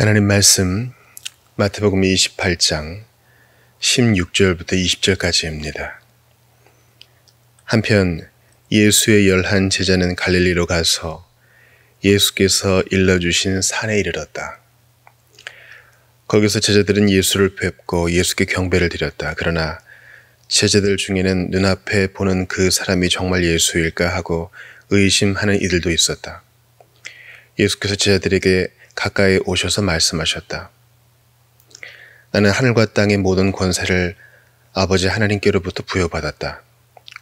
하나님 말씀 마태복음 28장 16절부터 20절까지입니다. 한편 예수의 11 제자는 갈릴리로 가서 예수께서 일러주신 산에 이르렀다. 거기서 제자들은 예수를 뵙고 예수께 경배를 드렸다. 그러나 제자들 중에는 눈앞에 보는 그 사람이 정말 예수일까 하고 의심하는 이들도 있었다. 예수께서 제자들에게 가까이 오셔서 말씀하셨다. 나는 하늘과 땅의 모든 권세를 아버지 하나님께로부터 부여받았다.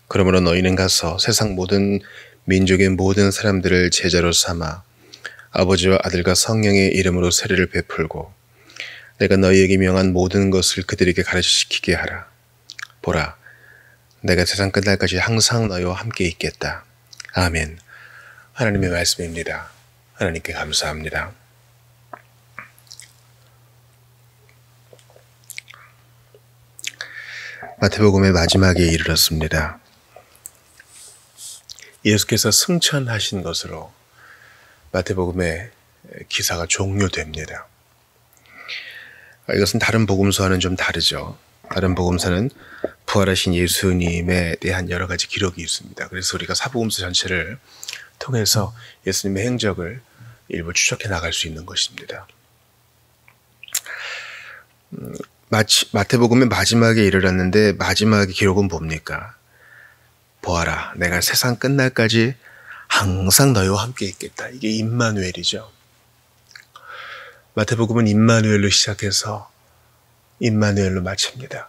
그러므로 너희는 가서 세상 모든 민족의 모든 사람들을 제자로 삼아 아버지와 아들과 성령의 이름으로 세례를 베풀고 내가 너희에게 명한 모든 것을 그들에게 가르치게 하라. 보라, 내가 세상 끝날까지 항상 너희와 함께 있겠다. 아멘. 하나님의 말씀입니다. 하나님께 감사합니다. 마태복음의 마지막에 이르렀습니다. 예수께서 승천하신 것으로 마태복음의 기사가 종료됩니다. 이것은 다른 복음서와는 좀 다르죠. 다른 복음서는 부활하신 예수님에 대한 여러 가지 기록이 있습니다. 그래서 우리가 사복음서 전체를 통해서 예수님의 행적을 일부 추적해 나갈 수 있는 것입니다. 마태복음의 마지막에 이르렀는데 마지막의 기록은 뭡니까? 보아라, 내가 세상 끝날까지 항상 너희와 함께 있겠다. 이게 임마누엘이죠. 마태복음은 임마누엘로 시작해서 임마누엘로 마칩니다.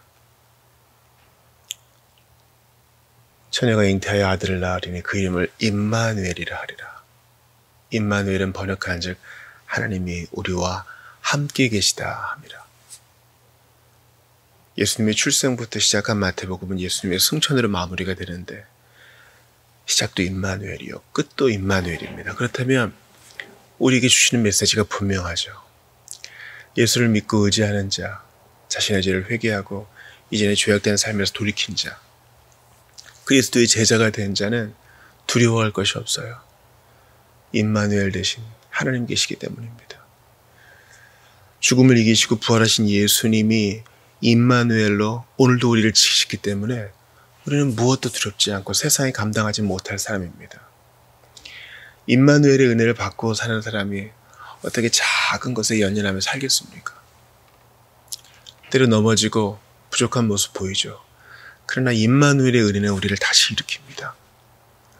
처녀가 잉태하여 아들을 낳으리니 그 이름을 임마누엘이라 하리라. 임마누엘은 번역한즉 하나님이 우리와 함께 계시다 합니다. 예수님의 출생부터 시작한 마태복음은 예수님의 승천으로 마무리가 되는데 시작도 임마누엘이요, 끝도 임마누엘입니다. 그렇다면 우리에게 주시는 메시지가 분명하죠. 예수를 믿고 의지하는 자, 자신의 죄를 회개하고 이전에 죄악된 삶에서 돌이킨 자, 그리스도의 제자가 된 자는 두려워할 것이 없어요. 임마누엘 대신 하나님 계시기 때문입니다. 죽음을 이기시고 부활하신 예수님이 임마누엘로 오늘도 우리를 지키시기 때문에 우리는 무엇도 두렵지 않고 세상에 감당하지 못할 사람입니다. 임마누엘의 은혜를 받고 사는 사람이 어떻게 작은 것에 연연하며 살겠습니까? 때로 넘어지고 부족한 모습 보이죠. 그러나 임마누엘의 은혜는 우리를 다시 일으킵니다.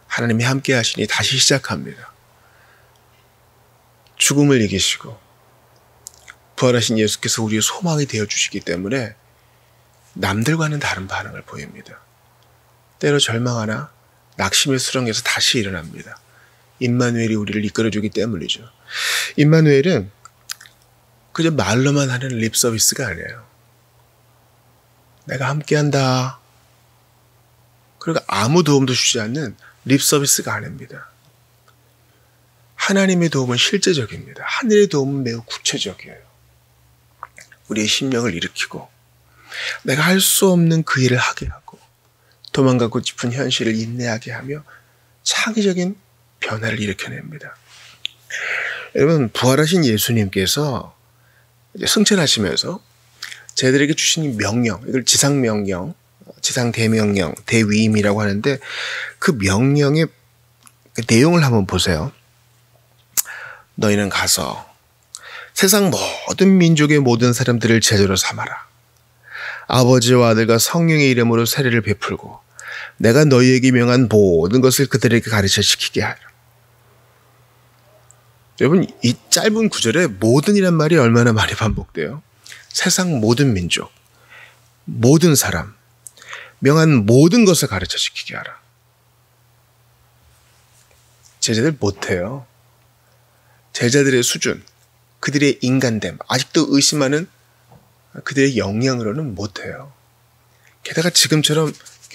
하나님이 함께 하시니 다시 시작합니다. 죽음을 이기시고 부활하신 예수께서 우리의 소망이 되어주시기 때문에 남들과는 다른 반응을 보입니다. 때로 절망하나 낙심의 수렁에서 다시 일어납니다. 임마누엘이 우리를 이끌어주기 때문이죠. 임마누엘은 그저 말로만 하는 립 서비스가 아니에요. 내가 함께한다. 그리고 아무 도움도 주지 않는 립 서비스가 아닙니다. 하나님의 도움은 실제적입니다. 하늘의 도움은 매우 구체적이에요. 우리의 심령을 일으키고 내가 할 수 없는 그 일을 하게 하고 도망가고 싶은 현실을 인내하게 하며 창의적인 변화를 일으켜냅니다. 여러분, 부활하신 예수님께서 이제 승천하시면서 저희들에게 주신 명령, 이걸 지상명령, 지상대명령, 대위임이라고 하는데 그 명령의 그 내용을 한번 보세요. 너희는 가서 세상 모든 민족의 모든 사람들을 제자로 삼아라. 아버지와 아들과 성령의 이름으로 세례를 베풀고 내가 너희에게 명한 모든 것을 그들에게 가르쳐 지키게 하라. 여러분, 이 짧은 구절에 모든이란 말이 얼마나 많이 반복돼요? 세상 모든 민족, 모든 사람, 명한 모든 것을 가르쳐 지키게 하라. 제자들 못해요. 제자들의 수준, 그들의 인간됨, 아직도 의심하는 그들의 역량으로는 못해요. 게다가 지금처럼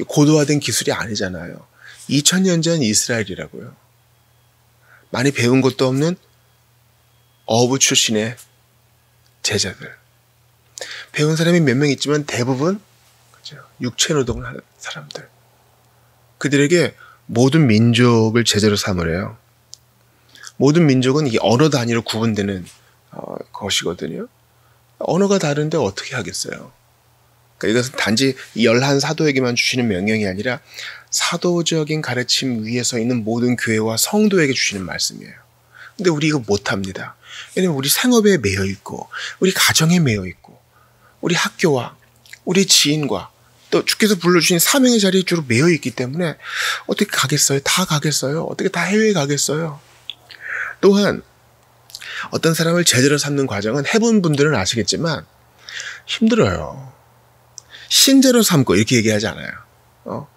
고도화된 기술이 아니잖아요. 2000년 전 이스라엘이라고요. 많이 배운 것도 없는 어부 출신의 제자들. 배운 사람이 몇 명 있지만 대부분 육체 노동을 하는 사람들. 그들에게 모든 민족을 제자로 삼으래요. 모든 민족은 이게 언어 단위로 구분되는 것이거든요. 언어가 다른데 어떻게 하겠어요? 그러니까 이것은 단지 11 사도에게만 주시는 명령이 아니라 사도적인 가르침 위에 서 있는 모든 교회와 성도에게 주시는 말씀이에요. 근데 우리 이거 못합니다. 왜냐면 우리 생업에 매여 있고 우리 가정에 매여 있고 우리 학교와 우리 지인과 또 주께서 불러주신 사명의 자리에 주로 매여 있기 때문에 어떻게 가겠어요? 다 가겠어요? 어떻게 다 해외에 가겠어요? 또한 어떤 사람을 제대로 삼는 과정은 해본 분들은 아시겠지만 힘들어요. 신제로 삼고 이렇게 얘기하지 않아요.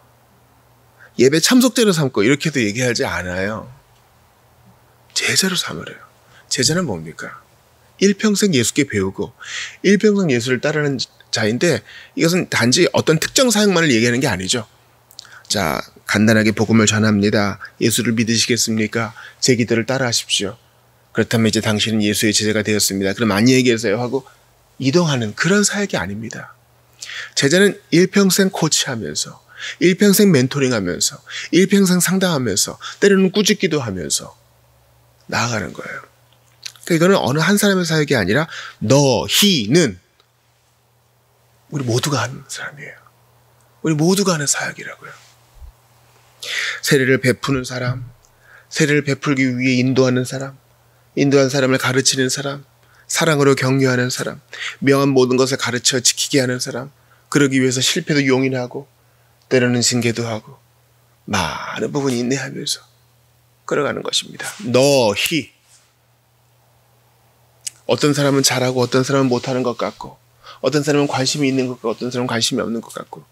예배 참석제로 삼고 이렇게도 얘기하지 않아요. 제자로 삼으래요. 제자는 뭡니까? 일평생 예수께 배우고 일평생 예수를 따르는 자인데 이것은 단지 어떤 특정 사역만을 얘기하는 게 아니죠. 자, 간단하게 복음을 전합니다. 예수를 믿으시겠습니까? 제 기도를 따라하십시오. 그렇다면 이제 당신은 예수의 제자가 되었습니다. 그럼 안녕히 계세요 하고 이동하는 그런 사역이 아닙니다. 제자는 일평생 코치하면서 일평생 멘토링하면서 일평생 상담하면서 때로는 꾸짖기도 하면서 나아가는 거예요. 그러니까 이거는 어느 한 사람의 사역이 아니라 너희는 우리 모두가 하는 사람이에요. 우리 모두가 하는 사역이라고요. 세례를 베푸는 사람, 세례를 베풀기 위해 인도하는 사람, 인도한 사람을 가르치는 사람, 사랑으로 격려하는 사람, 명한 모든 것을 가르쳐 지키게 하는 사람, 그러기 위해서 실패도 용인하고 때로는 징계도 하고 많은 부분 인내하면서 걸어가는 것입니다. 너희. 어떤 사람은 잘하고 어떤 사람은 못하는 것 같고 어떤 사람은 관심이 있는 것 같고 어떤 사람은 관심이 없는 것 같고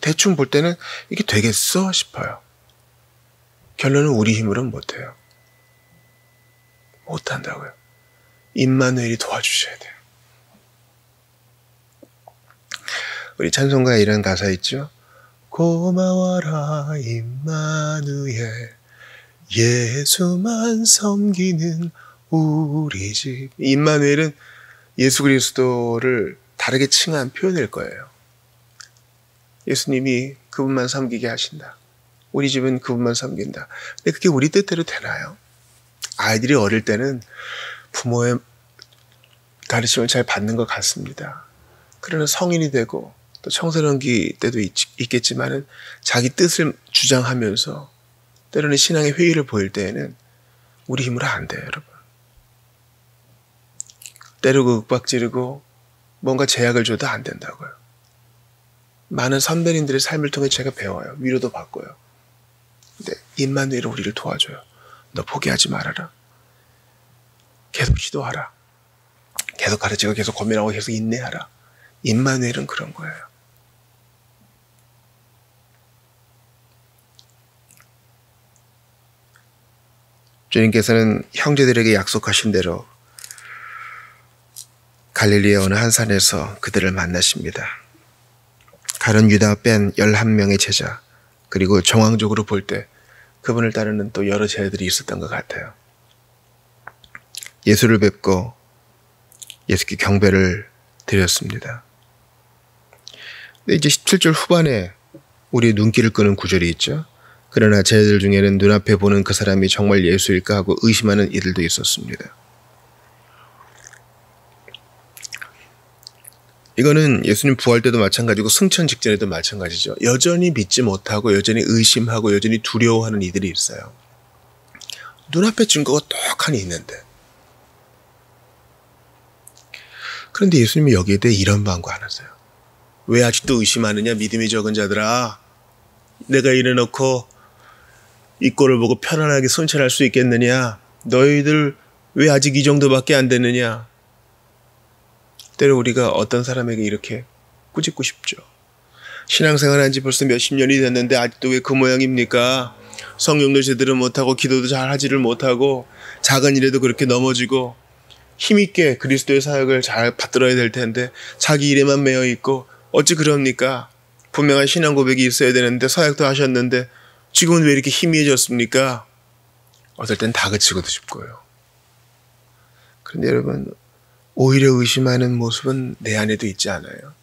대충 볼 때는 이게 되겠어 싶어요. 결론은 우리 힘으로는 못해요. 못한다고요. 임마누엘이 도와주셔야 돼요. 우리 찬송가에 이런 가사 있죠. 고마워라 임마누엘 예수만 섬기는 우리 집. 임마누엘은 예수 그리스도를 다르게 칭한 표현일 거예요. 예수님이 그분만 섬기게 하신다. 우리 집은 그분만 섬긴다. 근데 그게 우리 뜻대로 되나요? 아이들이 어릴 때는 부모의 가르침을 잘 받는 것 같습니다. 그러나 성인이 되고 또 청소년기 때도 있겠지만은 자기 뜻을 주장하면서 때로는 신앙의 회의를 보일 때에는 우리 힘으로 안 돼요, 여러분. 때리고 윽박지르고 뭔가 제약을 줘도 안 된다고요. 많은 선배님들의 삶을 통해 제가 배워요. 위로도 받고요. 근데 임마누엘은 우리를 도와줘요. 너 포기하지 말아라. 계속 기도하라. 계속 가르치고 계속 고민하고 계속 인내하라. 임마누엘은 그런 거예요. 주님께서는 형제들에게 약속하신 대로 갈릴리의 어느 한 산에서 그들을 만나십니다. 가룟 유다 뺀 11명의 제자, 그리고 정황적으로 볼 때 그분을 따르는 또 여러 제자들이 있었던 것 같아요. 예수를 뵙고 예수께 경배를 드렸습니다. 근데 이제 17절 후반에 우리의 눈길을 끄는 구절이 있죠. 그러나 제자들 중에는 눈앞에 보는 그 사람이 정말 예수일까 하고 의심하는 이들도 있었습니다. 이거는 예수님 부활 때도 마찬가지고 승천 직전에도 마찬가지죠. 여전히 믿지 못하고 여전히 의심하고 여전히 두려워하는 이들이 있어요. 눈앞에 증거가 떡하니 있는데. 그런데 예수님이 여기에 대해 이런 방구 안 하세요. 왜 아직도 의심하느냐 믿음이 적은 자들아. 내가 이래놓고 이 꼴을 보고 편안하게 순찰할 수 있겠느냐. 너희들 왜 아직 이 정도밖에 안 되느냐. 때로 우리가 어떤 사람에게 이렇게 꾸짖고 싶죠. 신앙생활 한 지 벌써 몇십 년이 됐는데 아직도 왜 그 모양입니까? 성령도 제대로 못하고 기도도 잘 하지를 못하고 작은 일에도 그렇게 넘어지고 힘있게 그리스도의 사역을 잘 받들어야 될 텐데 자기 일에만 매여 있고 어찌 그럽니까? 분명한 신앙 고백이 있어야 되는데 사역도 하셨는데 지금은 왜 이렇게 희미해졌습니까? 어떨 땐 다그치고도 싶고요. 그런데 여러분 오히려 의심하는 모습은 내 안에도 있지 않아요.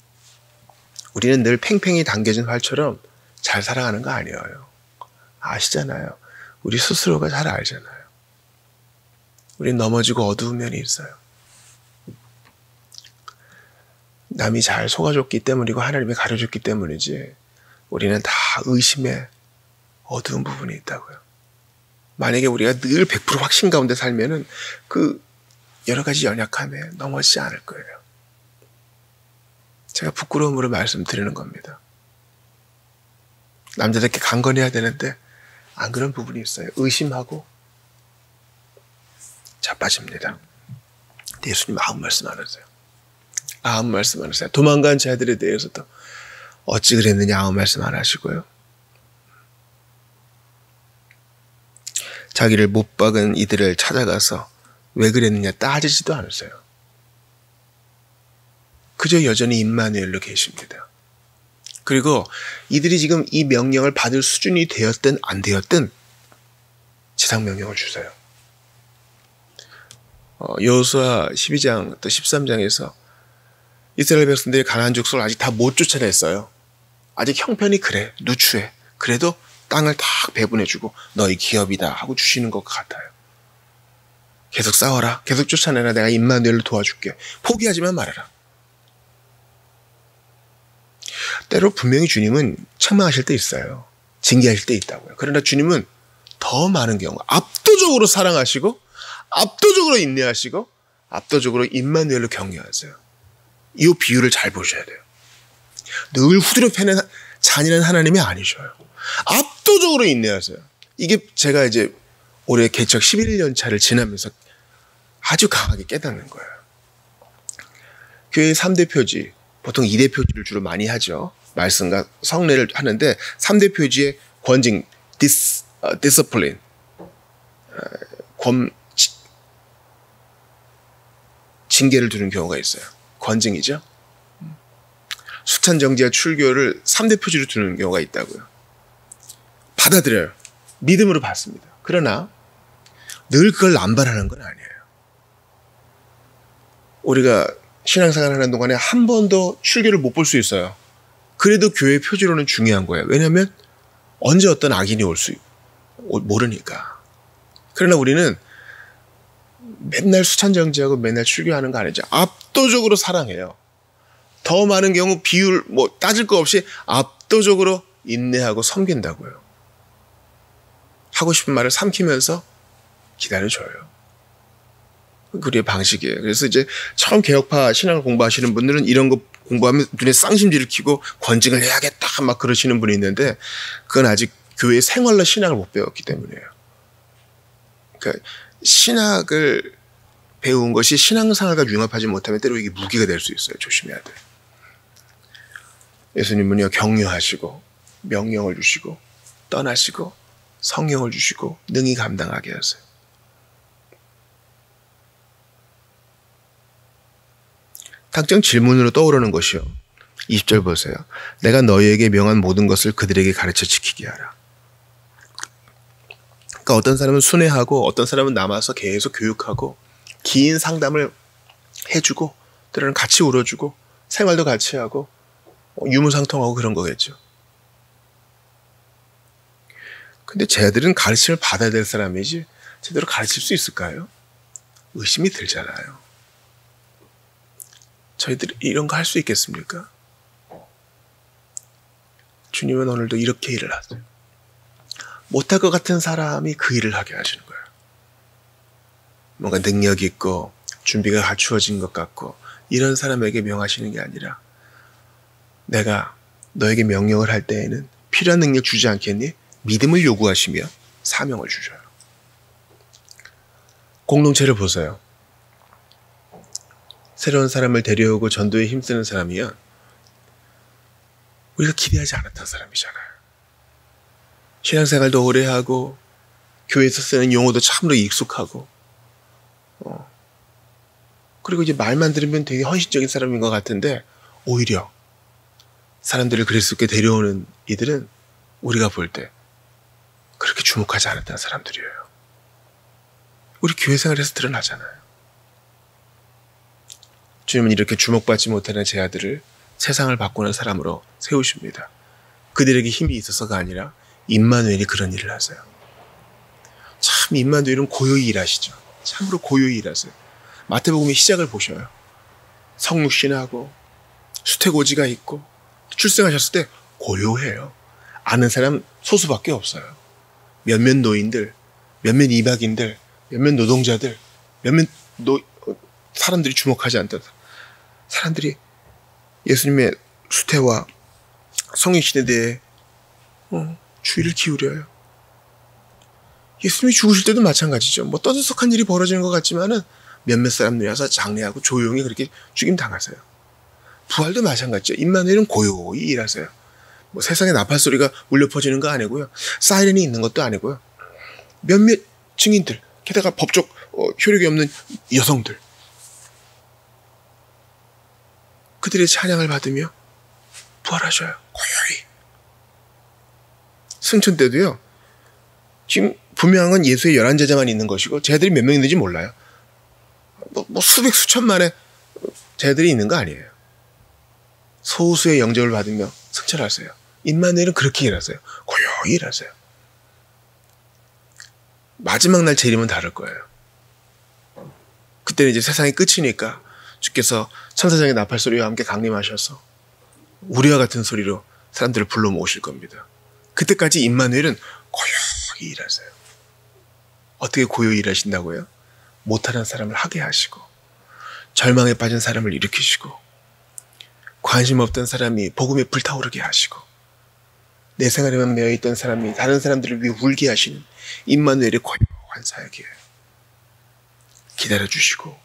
우리는 늘 팽팽히 당겨진 활처럼 잘 살아가는 거 아니에요. 아시잖아요. 우리 스스로가 잘 알잖아요. 우린 넘어지고 어두운 면이 있어요. 남이 잘 속아줬기 때문이고 하나님이 가려줬기 때문이지 우리는 다 의심의 어두운 부분이 있다고요. 만약에 우리가 늘 100% 확신 가운데 살면은 그 여러 가지 연약함에 넘어지지 않을 거예요. 제가 부끄러움으로 말씀드리는 겁니다. 남자답게 강건해야 되는데 안 그런 부분이 있어요. 의심하고 자빠집니다. 예수님 아무 말씀 안 하세요. 아무 말씀 안 하세요. 도망간 자들에 대해서도 어찌 그랬느냐 아무 말씀 안 하시고요. 자기를 못 박은 이들을 찾아가서 왜 그랬느냐 따지지도 않으세요. 그저 여전히 임마누엘로 계십니다. 그리고 이들이 지금 이 명령을 받을 수준이 되었든 안 되었든 지상 명령을 주세요. 여호수아 12장 또 13장에서 이스라엘 백성들이 가나안 족속을 아직 다 못 쫓아냈어요. 아직 형편이 그래, 누추해. 그래도 땅을 딱 배분해주고 너희 기업이다 하고 주시는 것 같아요. 계속 싸워라. 계속 쫓아내라. 내가 임마누엘로 도와줄게. 포기하지만 말아라. 때로 분명히 주님은 책망하실 때 있어요. 징계하실 때 있다고요. 그러나 주님은 더 많은 경우 압도적으로 사랑하시고 압도적으로 인내하시고 압도적으로 임마누엘로 격려하세요. 이 비유를 잘 보셔야 돼요. 늘 후드려 패는 잔인한 하나님이 아니셔요. 압도적으로 인내하세요. 이게 제가 이제 올해 개척 11년 차를 지나면서 아주 강하게 깨닫는 거예요. 교회의 3대 표지, 보통 2대 표지를 주로 많이 하죠. 말씀과 성례를 하는데 3대 표지의 권징, discipline, 징계를 두는 경우가 있어요. 권징이죠. 수찬정제와 출교를 3대 표지로 두는 경우가 있다고요. 받아들여요. 믿음으로 받습니다. 그러나 늘 그걸 남발하는 건 아니에요. 우리가 신앙생활 하는 동안에 한 번도 출교를 못 볼 수 있어요. 그래도 교회 표지로는 중요한 거예요. 왜냐하면 언제 어떤 악인이 올 수 모르니까. 그러나 우리는 맨날 수찬정제하고 맨날 출교하는 거 아니죠. 압도적으로 사랑해요. 더 많은 경우 비율 따질 거 없이 압도적으로 인내하고 섬긴다고요. 하고 싶은 말을 삼키면서 기다려줘요. 우리의 방식이에요. 그래서 이제 처음 개혁파 신앙을 공부하시는 분들은 이런 거 공부하면 눈에 쌍심지를 켜고 권징을 해야겠다 막 그러시는 분이 있는데 그건 아직 교회 생활로 신앙을 못 배웠기 때문이에요. 그러니까 신학을 배운 것이 신앙생활과 융합하지 못하면 때로 이게 무기가 될 수 있어요. 조심해야 돼요. 예수님은요 격려하시고 명령을 주시고 떠나시고 성령을 주시고 능히 감당하게 하세요. 당장 질문으로 떠오르는 것이요. 20절 보세요. 내가 너희에게 명한 모든 것을 그들에게 가르쳐 지키게 하라. 그러니까 어떤 사람은 순회하고 어떤 사람은 남아서 계속 교육하고 긴 상담을 해주고 때로는 같이 울어주고 생활도 같이 하고 유무상통하고 그런 거겠죠. 근데 쟤들은 가르침을 받아야 될 사람이지 제대로 가르칠 수 있을까요? 의심이 들잖아요. 저희들이 이런 거 할 수 있겠습니까? 주님은 오늘도 이렇게 일을 하세요. 못할 것 같은 사람이 그 일을 하게 하시는 거예요. 뭔가 능력 있고 준비가 갖추어진 것 같고 이런 사람에게 명하시는 게 아니라 내가 너에게 명령을 할 때에는 필요한 능력 주지 않겠니? 믿음을 요구하시며 사명을 주셔요. 공동체를 보세요. 새로운 사람을 데려오고 전도에 힘쓰는 사람이면 우리가 기대하지 않았던 사람이잖아요. 신앙생활도 오래 하고 교회에서 쓰는 용어도 참으로 익숙하고 그리고 이제 말만 들으면 되게 헌신적인 사람인 것 같은데 오히려 사람들을 그리스도께 데려오는 이들은 우리가 볼 때 그렇게 주목하지 않았던 사람들이에요. 우리 교회 생활에서 드러나잖아요. 주님은 이렇게 주목받지 못하는 제 아들을 세상을 바꾸는 사람으로 세우십니다. 그들에게 힘이 있어서가 아니라 임마누엘이 그런 일을 하세요. 참 임마누엘은 고요히 일하시죠. 참으로 고요히 일하세요. 마태복음의 시작을 보셔요. 성육신하고 수태고지가 있고 출생하셨을 때 고요해요. 아는 사람 소수밖에 없어요. 몇몇 노인들, 몇몇 이박인들, 몇몇 노동자들, 몇몇 사람들이 주목하지 않던 사람들이 예수님의 수태와 성육신에 대해 주의를 기울여요. 예수님이 죽으실 때도 마찬가지죠. 뭐 떠들썩한 일이 벌어지는 것 같지만은 몇몇 사람들이 와서 장례하고 조용히 그렇게 죽임 당하세요. 부활도 마찬가지죠. 임마누엘은 고요히 일하세요. 뭐 세상에 나팔 소리가 울려 퍼지는 거 아니고요. 사이렌이 있는 것도 아니고요. 몇몇 증인들, 게다가 법적 효력이 없는 여성들, 그들의 찬양을 받으며 부활하셔요. 고요히. 승천 때도요. 지금 분명한 건 예수의 11제자만 있는 것이고 쟤들이 몇 명 있는지 몰라요. 뭐 수백 수천만의 쟤들이 있는 거 아니에요. 소수의 영접을 받으며 승천하세요. 임마누엘은 그렇게 일하세요. 고요히 일하세요. 마지막 날 재림은 다를 거예요. 그때는 이제 세상이 끝이니까 주께서 천사장의 나팔 소리와 함께 강림하셔서 우리와 같은 소리로 사람들을 불러 모으실 겁니다. 그때까지 임마누엘은 고요히 일하세요. 어떻게 고요히 일하신다고요? 못하는 사람을 하게 하시고, 절망에 빠진 사람을 일으키시고, 관심 없던 사람이 복음에 불타오르게 하시고, 내 생활에만 매여있던 사람이 다른 사람들을 위해 울게 하시는 임마누엘의 고요한 사역이에요. 기다려주시고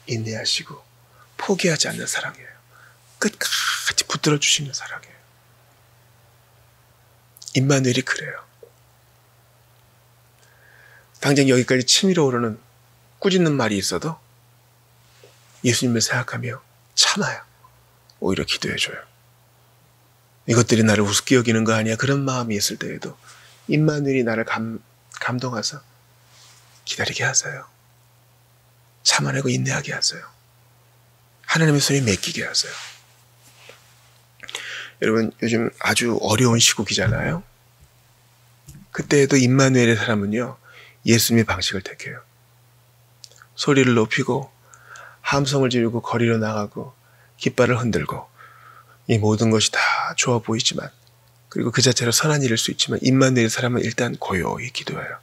인내하시고 포기하지 않는 사랑이에요. 끝까지 붙들어주시는 사랑이에요. 임마누엘이 그래요. 당장 여기까지 치밀어 오르는 꾸짖는 말이 있어도 예수님을 생각하며 참아요. 오히려 기도해줘요. 이것들이 나를 우습게 여기는 거 아니야? 그런 마음이 있을 때에도 임마누엘이 나를 감동해서 기다리게 하세요. 참아내고 인내하게 하세요. 하나님의 손에 맡기게 하세요. 여러분, 요즘 아주 어려운 시국이잖아요. 그때에도 임마누엘의 사람은요, 예수님의 방식을 택해요. 소리를 높이고 함성을 지르고 거리로 나가고 깃발을 흔들고, 이 모든 것이 다 좋아 보이지만, 그리고 그 자체로 선한 일일 수 있지만 임마누엘의 사람은 일단 고요히 기도해요.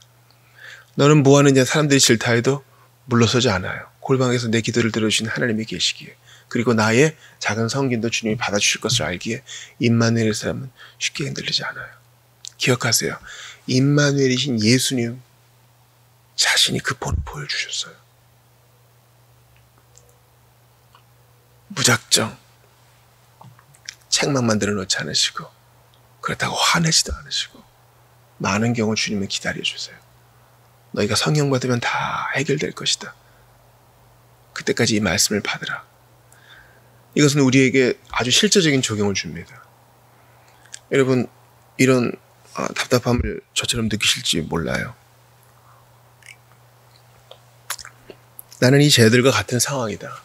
너는 뭐 하느냐? 사람들이 질타해도 물러서지 않아요. 골방에서 내 기도를 들어주신 하나님이 계시기에, 그리고 나의 작은 성gin도 주님이 받아주실 것을 알기에 임마누엘의 사람은 쉽게 흔들리지 않아요. 기억하세요. 임마누엘이신 예수님 자신이 그 본을 보여주셨어요. 무작정 책만 만들어 놓지 않으시고, 그렇다고 화내지도 않으시고, 많은 경우 주님을 기다려주세요. 너희가 성령 받으면 다 해결될 것이다. 그때까지 이 말씀을 받으라. 이것은 우리에게 아주 실제적인 적용을 줍니다. 여러분, 이런 답답함을 저처럼 느끼실지 몰라요. 나는 이 쟤들과 같은 상황이다.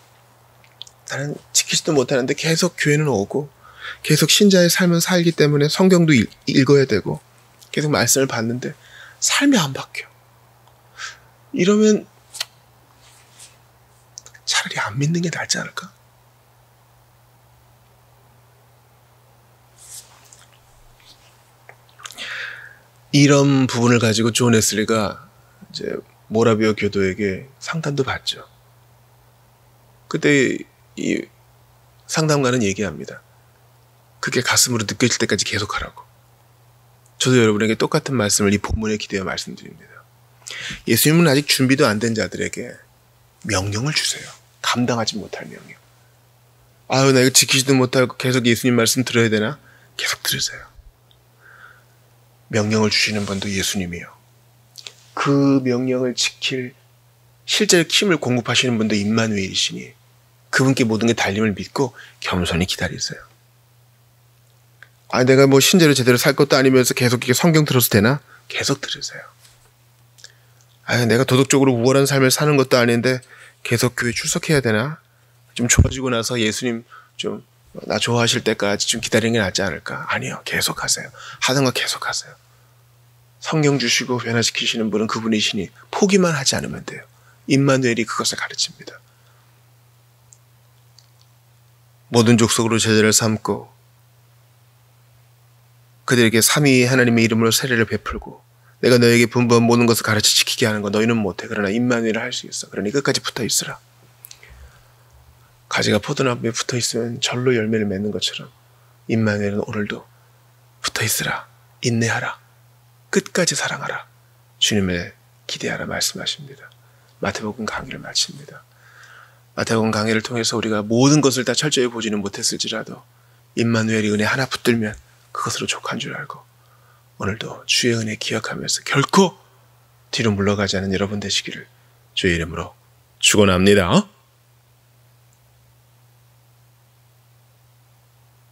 나는 지키지도 못하는데 계속 교회는 오고 계속 신자의 삶을 살기 때문에 성경도 읽어야 되고 계속 말씀을 받는데 삶이 안 바뀌어. 이러면 차라리 안 믿는 게 낫지 않을까? 이런 부분을 가지고 존 웨슬리가 이제 모라비아 교도에게 상담도 받죠. 그때 이 상담가는 얘기합니다. 그게 가슴으로 느껴질 때까지 계속하라고. 저도 여러분에게 똑같은 말씀을 이 본문에 기대어 말씀드립니다. 예수님은 아직 준비도 안 된 자들에게 명령을 주세요. 감당하지 못할 명령. 아유, 나 이거 지키지도 못하고 계속 예수님 말씀 들어야 되나? 계속 들으세요. 명령을 주시는 분도 예수님이요. 그 명령을 지킬 실제로 힘을 공급하시는 분도 임마누엘이시니 그분께 모든 게 달림을 믿고 겸손히 기다리세요. 아, 내가 뭐 신제로 제대로 살 것도 아니면서 계속 이렇게 성경 들어도 되나? 계속 들으세요. 아, 내가 도덕적으로 우월한 삶을 사는 것도 아닌데 계속 교회 출석해야 되나? 좀 좋아지고 나서 예수님 좀 나 좋아하실 때까지 좀 기다리는 게 낫지 않을까? 아니요. 계속하세요. 하던 거 계속하세요. 성경 주시고 변화시키시는 분은 그분이시니 포기만 하지 않으면 돼요. 임마누엘이 그것을 가르칩니다. 모든 족속으로 제자를 삼고 그들에게 삼위 하나님의 이름으로 세례를 베풀고 내가 너에게 분부한 모든 것을 가르쳐 지키게 하는 거 너희는 못해. 그러나 임마누엘을 할 수 있어. 그러니 끝까지 붙어 있으라. 가지가 포도나무에 붙어 있으면 절로 열매를 맺는 것처럼 임마누엘은 오늘도 붙어 있으라. 인내하라. 끝까지 사랑하라. 주님을 기대하라 말씀하십니다. 마태복음 강의를 마칩니다. 마태복음 강의를 통해서 우리가 모든 것을 다 철저히 보지는 못했을지라도 임마누엘이 은혜 하나 붙들면 그것으로 족한 줄 알고 오늘도 주의 은혜 기억하면서 결코 뒤로 물러가지 않은 여러분 되시기를 주의 이름으로 축원합니다.